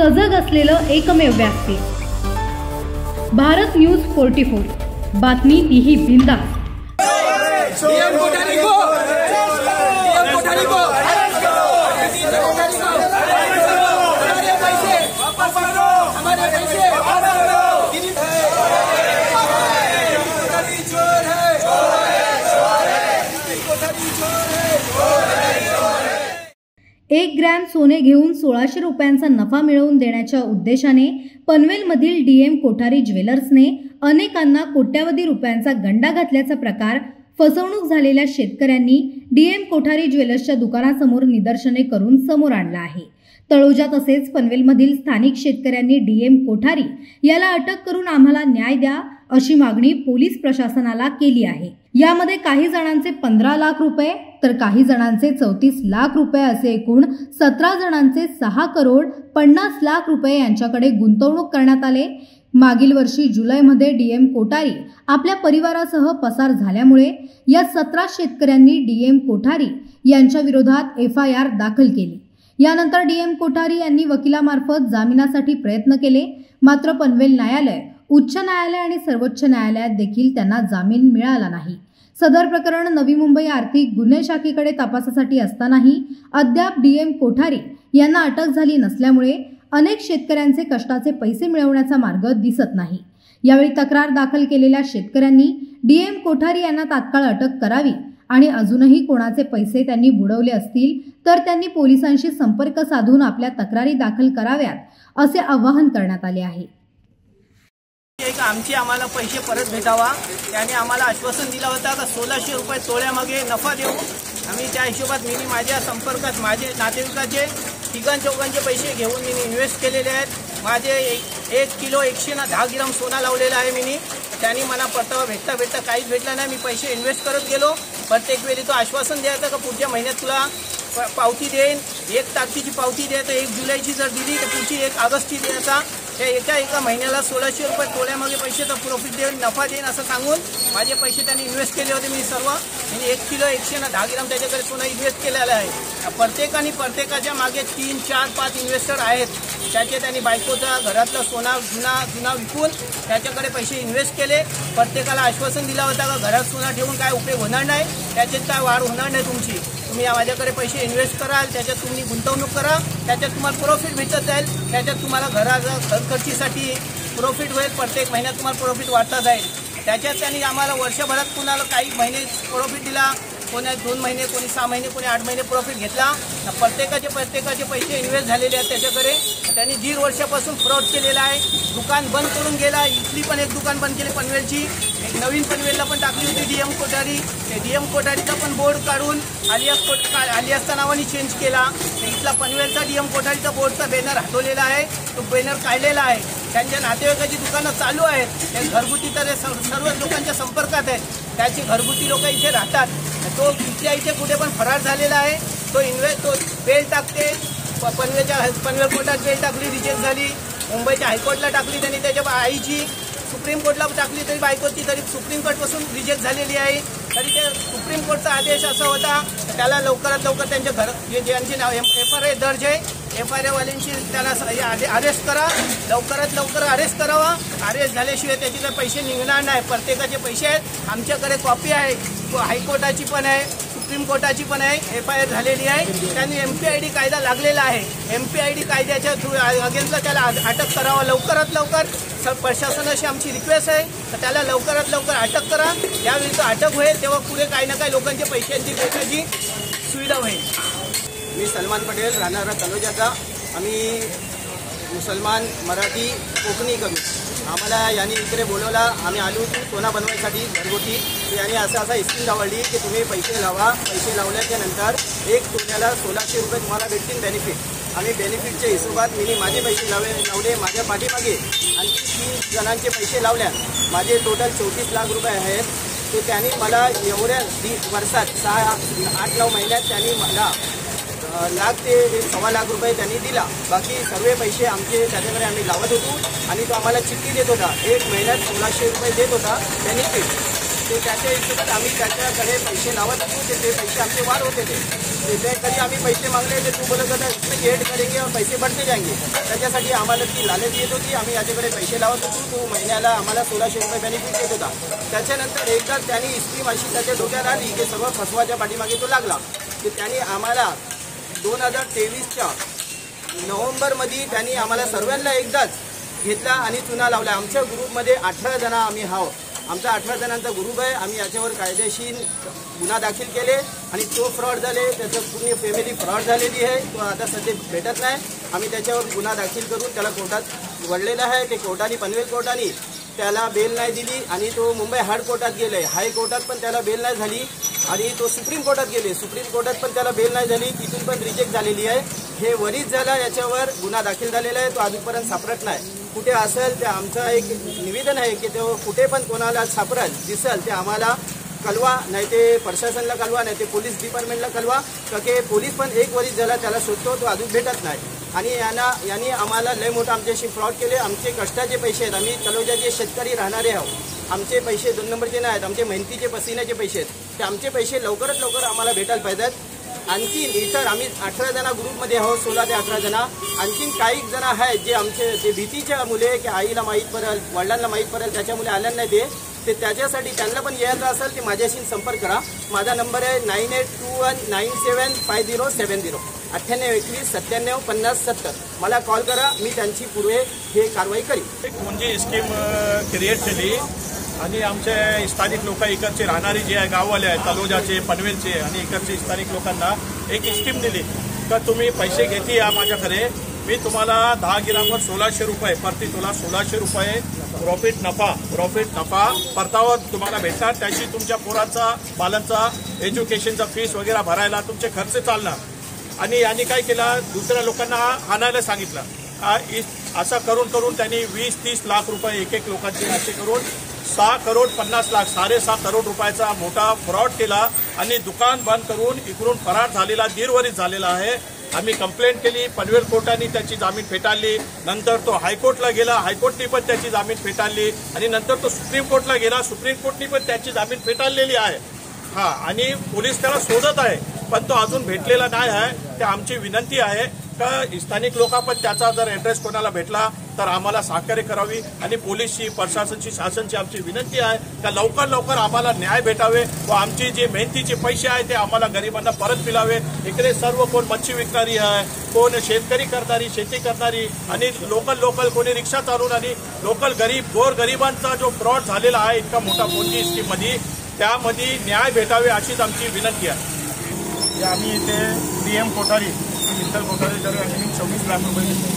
सजग असलेलं एकमेव व्यासपीठ भारत न्यूज 44। बातमी तीही बिंदास। एक ग्रॅम सोने घेऊन 1600 रुपयांचा नफा मिळवून देण्याच्या उद्देशाने पनवेलमधील डीएम कोठारी ज्वेलर्सने अनेकांना कोट्यावधी रुपयांचा गंडा घातल्याचा प्रकार फसवणूक झालेल्या शेतकऱ्यांनी डीएम कोठारी ज्वेलर्सच्या दुकानासमोर निदर्शने करून समोर आणला आहे। तळोजा तसेच पनवेलमधील स्थानिक शेतकऱ्यांनी डीएम कोठारी याला अटक करून आम्हाला न्याय द्या अशी मागणी पोलीस प्रशासनाला केली आहे। यामध्ये काही जणांचे 15 लाख रुपये तर काही जणांचे 34 लाख रुपये असे एकूण 17 जणांचे 6 करोड 50 लाख रुपये यांच्याकडे गुंतवणूक करण्यात आले। मागील वर्षी जुलैमध्ये डीएम कोठारी आपल्या परिवारासह पसार झाल्यामुळे या 17 शेतकऱ्यांनी डीएम कोठारी यांच्या विरोधात FIR दाखल केली। यानंतर डीएम कोठारी यांनी वकिलामार्फत जामिनासाठी प्रयत्न केले, मात्र पनवेल न्यायालय, उच्च न्यायालय आणि सर्वोच्च न्यायालयात देखील त्यांना जामीन मिळाला नाही। सदर प्रकरण नवी मुंबई आर्थिक गुन्हे शाखेकडे तपासासाठी असतानाही अद्याप डीएम कोठारी यांना अटक झाली नसल्यामुळे अनेक शेतकऱ्यांचे कष्टाचे पैसे मिळवण्याचा मार्ग दिसत नाही। यावेळी तक्रार दाखल केलेल्या शेतकऱ्यांनी डीएम कोठारी यांना तात्काळ अटक करावी आणि अजूनही कोणाचे पैसे त्यांनी बुडवले असतील तर त्यांनी पोलिसांशी संपर्क साधून आपल्या तक्रारी दाखल कराव्यात असे आवाहन करण्यात आले आहे। आमचे आम्हाला पैसे परत भेटावा त्याने आम्हाला आश्वासन दिला होता की 1600 रुपये तोळ्यामागे नफा देऊ। आम्ही त्या हिशोबात मी माझ्या संपर्कात माझे नातेवाईकाचे तिघांचौघांचे पैसे घेऊन मी इन्व्हेस्ट केलेले आहेत। माझे 1 किलो 110 ग्राम सोना लावलेला आहे मी। त्यांनी मला परतावा भेटता काहीच भेटला नाही। मी पैसे इन्व्हेस्ट करत गेलो। प्रत्येक वेळी तो आश्वासन द्यायचा की पुढच्या महिन्यात तुला पावती देईन, 1 तारखेची पावती द्यायचं, 1 जुलैची जर दिली तर पुढची 1 ऑगस्टची द्यायचा। त्या एका महिन्याला 1600 रुपये तोळ्यामागे पैशाचा प्रॉफिट देईन, नफा देईन असं सांगून माझे पैसे त्यांनी इन्व्हेस्ट केले होते। मी सर्व 1 किलो 110 ग्राम त्याच्याकडे सोनं इन्व्हेस्ट केलेलं आहे। प्रत्येकाच्या मागे 3, 4, 5 इन्व्हेस्टर आहेत। त्याचे त्यांनी बायकोचा घरातला सोना जुना विकून त्याच्याकडे पैसे इन्व्हेस्ट केले। प्रत्येकाला आश्वासन दिला होता का घरात सोना ठेवून काय उपयोग होणार नाही, त्याच्यात काय वाढ होणार नाही तुमची, तुम्ही माझ्याकडे पैसे इन्व्हेस्ट कराल, त्याच्यात तुम्ही गुंतवणूक करा, त्याच्यात तुम्हाला प्रॉफिट भेटत जाईल, त्याच्यात तुम्हाला घराचा खर्चीसाठी प्रॉफिट होईल, प्रत्येक महिन्यात तुम्हाला प्रॉफिट वाढता जाईल। त्याच्यात त्यांनी आम्हाला वर्षभरात कुणाला काही महिने प्रॉफिट दिला, कोणी 2 महिने, कोणी 6 महिने, कोणी 8 महिने प्रॉफिट घेतला। प्रत्येकाचे पैसे इन्व्हेस्ट झालेले आहेत त्याच्याकडे। त्यांनी 1.5 वर्षापासून फ्रॉड केलेला आहे। दुकान बंद करून गेला। इथली पण एक दुकान बंद केली पनवेलची, एक नवीन पनवेलला पण टाकली होती डीएम कोठारी। ते डीएम कोठारीचा पण बोर्ड काढून आलियासच्या नावाने चेंज केला। इथला पनवेलचा डीएम कोठारीचा बोर्डचा बॅनर हटवलेला आहे, तो बॅनर काढलेला आहे। त्यांच्या नातेवाईकाची दुकानं चालू आहेत, ते घरगुती तर सर्व लोकांच्या संपर्कात आहेत, त्याची घरगुती लोक इथे राहतात। तो इथे कुठे पण फरार झालेला आहे। तो बेल टाकते, पनवेल कोर्टात बेल टाकली, रिजेक्ट झाली, मुंबईच्या हायकोर्टला टाकली त्यांनी, त्याच्या आईची सुप्रीम कोर्टला टाकली तरी बायकोची, तरी सुप्रीम कोर्टपासून रिजेक्ट झालेली आहे। तरी ते सुप्रीम कोर्टचा आदेश असा होता त्याला लवकरात लवकर त्यांच्या ज्यांचे नाव FIR दर्ज आहे, FIR वाल्यांची त्याला अरेस्ट करा, लवकरात लवकर अरेस्ट करावा। अरेस्ट झाल्याशिवाय त्याचे तर पैसे निघणार नाही। प्रत्येकाचे पैसे आहेत, आमच्याकडे कॉपी आहे, हायकोर्टाची पण आहे, सुप्रीम कोर्टाची पण आहे, FIR झालेली आहे। त्यांनी MPID कायदा लागलेला आहे, MPID कायद्याच्या थ्रू अगेन्स्टला त्याला अटक करावा लवकरात लवकर। प्रशासनाशी आमची रिक्वेस्ट आहे तर त्याला लवकरात लवकर अटक करा। यावेळी तो अटक होईल तेव्हा पुढे काही ना काही लोकांच्या पैशांची भेटायची सुविधा होईल। मी सलमान पटेल, राहणारा तळोजाचा। आम्ही मुसलमान, मराठी, कोकणी कमी। आम्हाला यांनी इकडे बोलवला, आम्ही आलो सोना बनवायसाठी घरगुती। यांनी असा स्कीम लावली की तुम्ही पैसे लावा, पैसे लावल्याच्या नंतर 1 तोळ्याला 1600 रुपये तुम्हाला भेटतील बेनिफिट। आम्ही बेनिफिटच्या हिशोबात मी माझे पैसे लावले, माझ्या पाठीमागे आणखी 3 जणांचे पैसे लावल्या। माझे टोटल 34 लाख रुपये आहेत। तो त्यांनी मला एवढ्या वर्षात 8-9 महिन्यात त्यांनी मला लाख ते 1.25 लाख रुपये त्यांनी दिला। बाकी सर्व पैसे आमचे त्याच्याकडे आम्ही लावत होतो आणि तो आम्हाला चिठ्ठी देत होता, 1 महिन्यात 1600 रुपये देत होता बेनिफिट। ते त्याच्या हिशोबात आम्ही त्याच्याकडे पैसे लावत होतो, ते पैसे आमचे वाढ होते. ते कधी आम्ही पैसे मागले तर तू बोलत होता इसमें ऐड करेंगे और पैसे बढ़ते जाएंगे. त्याच्यासाठी आम्हाला ती लालच येत होती. आम्ही याच्याकडे पैसे लावत होतो. तो महिन्याला आम्हाला 1600 रुपये बेनिफिट देत होता. त्याच्यानंतर एकदा त्यांनी स्कीम अशी त्याच्या डोक्यात आली की सर्व फसवाच्या पाठीमागे तो लागला. की त्यांनी आम्हाला 2023च्या नोव्हेंबरमध्ये त्यांनी आम्हाला सर्वांना एकदाच घेतला आणि चुना लावला. आमच्या ग्रुपमध्ये 18 जण आम्ही आहोत. आमचा 18 जणांचा ग्रुप आहे. आम्ही याच्यावर कायदेशीर गुन्हा दाखल केले आणि तो फ्रॉड झाले. त्याचं पूर्ण फॅमिली फ्रॉड झालेली आहे. तो आता सध्या भेटत नाही. आम्ही त्याच्यावर गुन्हा दाखल करून त्याला कोर्टात वळलेला आहे. ते कोर्टाने पनवेल कोर्टाने त्याला बेल नाही दिली आणि तो मुंबई हाय कोर्टात गेले. हायकोर्टात पण त्याला बेल नाही झाली आणि तो सुप्रीम कोर्टात गेले. सुप्रीम कोर्टात पण त्याला बेल नाही झाली. तिथून पण रिजेक्ट झालेली आहे. हे वरीच झाला. याच्यावर गुन्हा दाखल झालेला आहे. तो अजूनपर्यंत सापडत नाही. कुठे असेल ते आमचं एक निवेदन आहे की तो कुठे पण कोणाला सापडेल दिसेल ते आम्हाला कळवा, नाही ते प्रशासनाला कळवा, नाही ते पोलीस डिपार्टमेंटला कळवा. का की पोलीस पण एक वरीच झाला त्याला शोधतो, तो अजून भेटत नाही. आणि यांनी आम्हाला लय मोठं आमच्याशी फ्रॉड केले. आमचे कष्टाचे पैसे आहेत. आम्ही तलोजाचे शेतकरी राहणारे आहोत. आमचे पैसे 2 नंबरचे नाही आहेत. आमचे मेहनतीचे पसिन्याचे पैसे आहेत. ते आमचे पैसे लवकरात लवकर आम्हाला भेटायला पाहिजेत. आणखी इतर आम्ही 18 जण ग्रुपमध्ये आहोत. 16 ते 18 जण. आणखीन काही जण आहेत जे आमचे ते भीतीच्या मुले की आईला माहीत पडेल, वडिलांना माहीत पडेल त्याच्यामुळे आल्या नाही ते त्याच्यासाठी त्यांना पण यायचं असेल ते माझ्याशी संपर्क करा. माझा नंबर आहे 9821975070 9821 97 50 70. मला कॉल करा. मी त्यांची पुढे हे कारवाई करीन. एक म्हणजे स्कीम क्रिएट केली आणि आमचे स्थानिक लोक इकडचे राहणारे जे आहे गाववाले आहेत तलोजाचे पनवेलचे आणि इकडचे स्थानिक लोकांना एक स्कीम दिली का तुम्ही पैसे घेते या माझ्याकडे, मी तुम्हाला 10 ग्रामवर 1600 रुपये प्रति तोला 1600 रुपये प्रॉफिट नफा परतावा तुम्हाला भेटणार. त्याची तुमच्या पोरांचा बालांचा एज्युकेशनचा फीस वगैरे भरायला तुमचे खर्च चालणार. आणि यांनी काय केलं, दुसऱ्या लोकांना आणायला सांगितलं. असं करून त्यांनी 20-30 लाख रुपये एक लोकांचे असे करून 6 करोड 50 लाख 6.5 करोड रुपयाचा मोठा फ्रॉड केला आणि दुकान बंद करून इकडून फरार झालेला दीर्घवरीत झालेला आहे. आम्ही कंप्लेंट केली. पनवेल कोर्टाने त्याची जामीन फेटाळली. नंतर तो हायकोर्टला गेला. हायकोर्टने पण त्याची जामीन फेटाळली आणि नंतर तो सुप्रीम कोर्टला गेला. सुप्रीम कोर्टने पण त्याची जामीन फेटाळलेली आहे. आणि पोलीस त्याला शोधत आहे पण तो अजून भेटलेला नाही आहे. तर आमची विनंती आहे का स्थानिक लोक पण त्याचा जर ॲड्रेस कोणाला भेटला तर आम्हाला सहकार्य करावी. आणि पोलीसची प्रशासनची शासनची आमची विनंती आहे का लवकर आम्हाला न्याय भेटावे व आमचे जे मेहनतीचे पैसे आहे ते आम्हाला गरिबांना परत मिळावे. इकडे सर्व कोण मच्छी विकणारी आहे, कोण शेतकरी करणारी, शेती करणारी आणि लोकल कोणी रिक्षा चालवून आणि लोकल गोरगरिबांचा जो फ्रॉड झालेला आहे इतका मोठा पोंजी स्कीममध्ये, त्यामध्ये न्याय भेटावे अशीच आमची विनंती आहे. आम्ही इथे DM कोठारी विठ्ठल कोठारी तर यांनी 24 लाख रुपये घेतले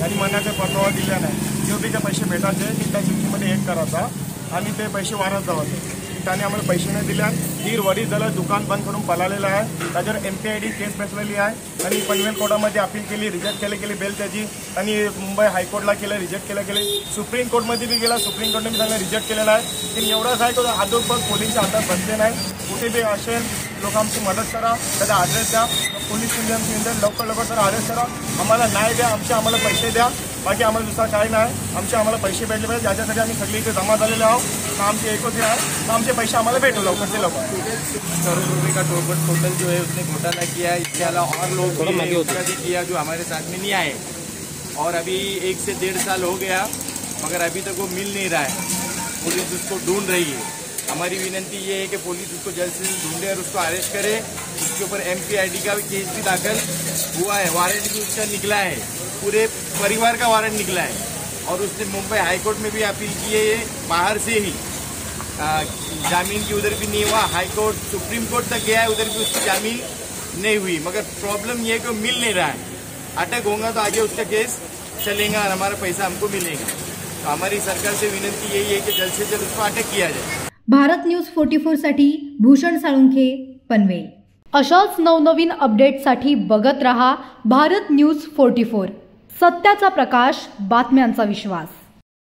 आणि महिन्याचा परतावा दिला नाही. जो बी ते पैसे भेटायचे की त्या चिठ्ठीमध्ये एक करायचा आणि ते पैसे वाढत जावायचे. त्याने आम्हाला पैसे नाही दिल्या. दीड झालं दुकान बंद करून पळालेलं आहे. त्याच्यावर MPID केस बसलेली आहे आणि पनवेल कोर्टामध्ये अपील केली, रिजेक्ट केली बेल त्याची आणि मुंबई हायकोर्टला केलं, रिजेक्ट केले. सुप्रीम कोर्टमध्ये बी गेला. सुप्रीम कोर्टने बी त्यांना रिजेक्ट केलेला आहे. की एवढंच आहे तो अजून पण पोलिसच्या हातात बसले नाही. कुठे बी असेल लोक आमची मदत करा, त्याचा ॲड्रेस द्या. पोलीस स्टेशनच्या लवकर त्याला ॲड्रेस करा. आम्हाला न्याय द्या. आम्हाला पैसे द्या. बाकी आम्हाला दुसरा काय नाही. आम्हाला पैसे भेटले पाहिजे. ज्याच्यासाठी आम्ही सगळे इथे जमा झालेले आहोत. आमची एकच आहे तर आमचे पैसे आम्हाला भेटू लवकर से लवकर. करोड़ रुपये का टोटल जो है उसने घोटाला किया है. इसके अलावा और लोग भी किया जो हमारे साथ में नहीं आए और अभी 1 से 1.5 साल हो गया मगर अभी तक वो मिल नहीं रहा है. पुलिस उसको ढूंढ रही है. हमारी विनंती ये है कि पुलिस उसको जल्द से जल्द ढूंढे और उसको अरेस्ट करे. उसके ऊपर MPID का भी केस भी दाखिल हुआ है. वारंट भी उसका निकला है. पूरे परिवार का वारंट निकला है और उसने मुंबई हाईकोर्ट में भी अपील की है. बाहर से ही जामीन की उधर भी नहीं हुआ. हाईकोर्ट सुप्रीम कोर्ट तक गया है, उधर भी उसकी जामीन नहीं हुई. मगर प्रॉब्लम ये है कि मिल नहीं रहा है. अटक होगा तो आगे उसका केस चलेगा और हमारा पैसा हमको मिलेगा. तो हमारी सरकार से विनंती यही है कि जल्द से जल्द उसको अटक किया जाए. भारत न्यूज 44 साठी भूषण साळुंखे, पनवेल. अशाच नवनवीन अपडेटसाठी बघत रहा भारत न्यूज 44. सत्याचा प्रकाश, बातम्यांचा विश्वास.